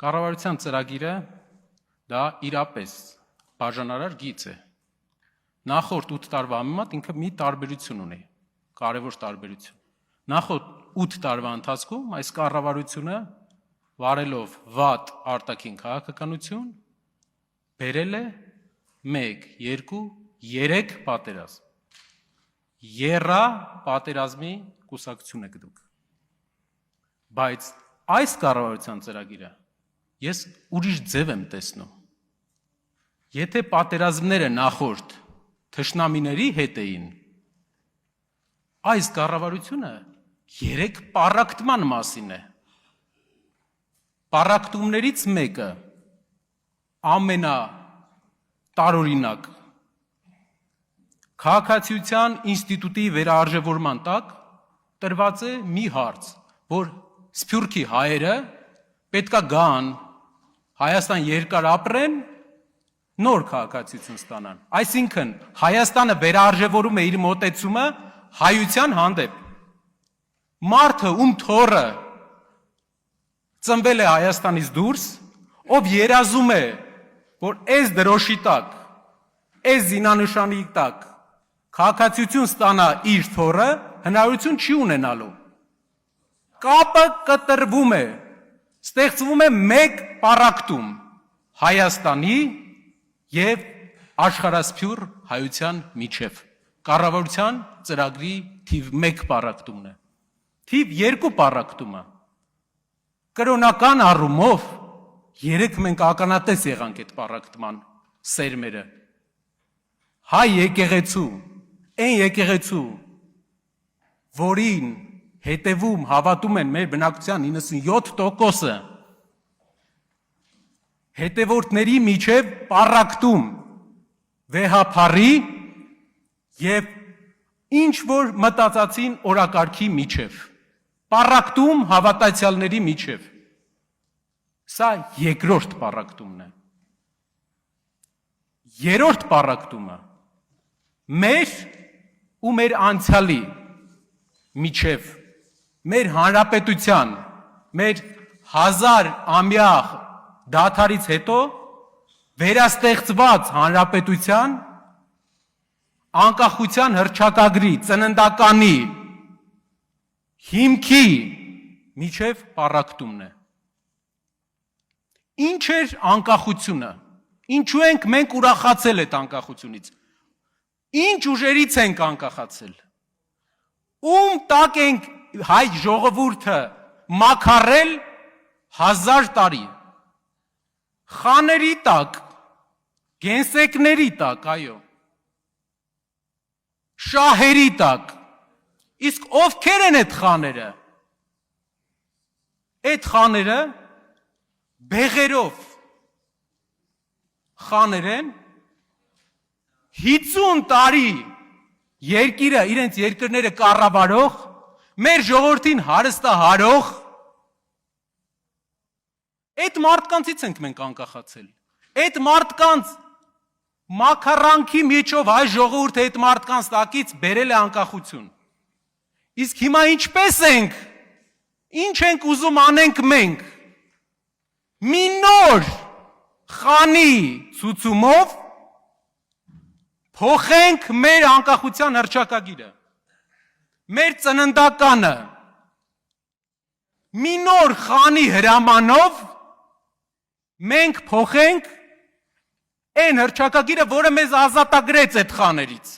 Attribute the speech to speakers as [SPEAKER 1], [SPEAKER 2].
[SPEAKER 1] Կառավարության ծրագիրը դա իրապես բաժանարար գիծ է։ Նախորդ 8 տարվա համեմատ ինքը մի տարբերություն ունի, կարևոր տարբերություն։ Նախորդ 8 տարվա ընթացքում այս կառավարությունը վարելով վատ արտաքին քաղաքականություն բերել է 1, 2, 3 պատերազմ։ Եռա պատերազմի կուսակցություն եք դուք։ Բայց այս կառավարության ծրագիրը ես ուրիշ ձև եմ տեսնում։ Եթե պատերազմները նախորդ թշնամիների հետ էին, այս կառավարությունը 3 պառակտման մասին է։ Պառակտումներից մեկը ամենատարօրինակ քաղաքացիության ինստիտուտի վերարժևորման տակ տրված է մի հարց, որ Սփյուռքի հայերը պետքա գան Հայաստան երկար ապրեն, նոր քաղաքացիություն ստանան։ Այսինքն Հայաստանը վերարժևորում է իր մոտեցումը հայության հանդեպ։ Մարդը, ում թոռը ծնվել է Հայաստանից դուրս, ով երազում է, որ այս դրոշի տակ, այս զինանշանի տակ քաղաքացիություն ստանա իր թոռը, հնարավորություն չի ունենալու։ Կապը կտրվում է, ստեղծվում է մեկ պառակտում Հայաստանի և աշխարհասփյուռ հայության միջև։ Կառավարության ծրագրի թիվ 1 պառակտումն է։ Թիվ 2 պառակտումը կրոնական առումով 3 մենք ականատես եղանք այդ պառակտման սերմերը։ Հայ եկեղեցու, այն եկեղեցու, որին հետևում հավատում են մեր բնակչության 97%-ը, հետևորդների միջև պառակտում վեհափառի և ինչ որ մտածածին օրակարգի միջև, պառակտում հավատացյալների միջև։ Սա երկրորդ պառակտումն է։ Երրորդ պառակտումը մեր ու մեր անցյալի միջև, մեր հանրապետության, մեր 1000-ամյա դադարից հետո վերաստեղծված հանրապետության անկախության հռչակագրի ծննդականի հիմքի միջև պառակտումն է։ Ինչ էր անկախությունը, ինչու ենք մենք ուրախացել այդ անկախությունից, ինչ ուժերից ենք անկախացել, ում տակ ենք հայ ժողովուրդը մաքարել 1000 տարի, խաների տակ, գենսեկների տակ, այո, շահերի տակ, իսկ ովքեր են այդ խաները։ Այդ խաները բեղերով խաներ են, 50 տարի երկիրը, իրենց երկրները կառավարող, մեր ժողովրդին հարստահարող, այդ մարդկանցից ենք մենք անկախացել։ Այդ մարդկանց մաքարանքի միջով հայ ժողովուրդը այդ մարդկանց տակից բերել է անկախություն։ Իսկ հիմա ինչպես ենք, ինչ ենք ուզում անենք մենք, մի նոր խանի ցուցումով փոխենք մեր անկախության հռչակագիրը, մեր ծննդականը, մի նոր խանի հրամանով մենք փոխենք այն հռչակագիրը, որը մեզ ազատագրեց այդ խաներից։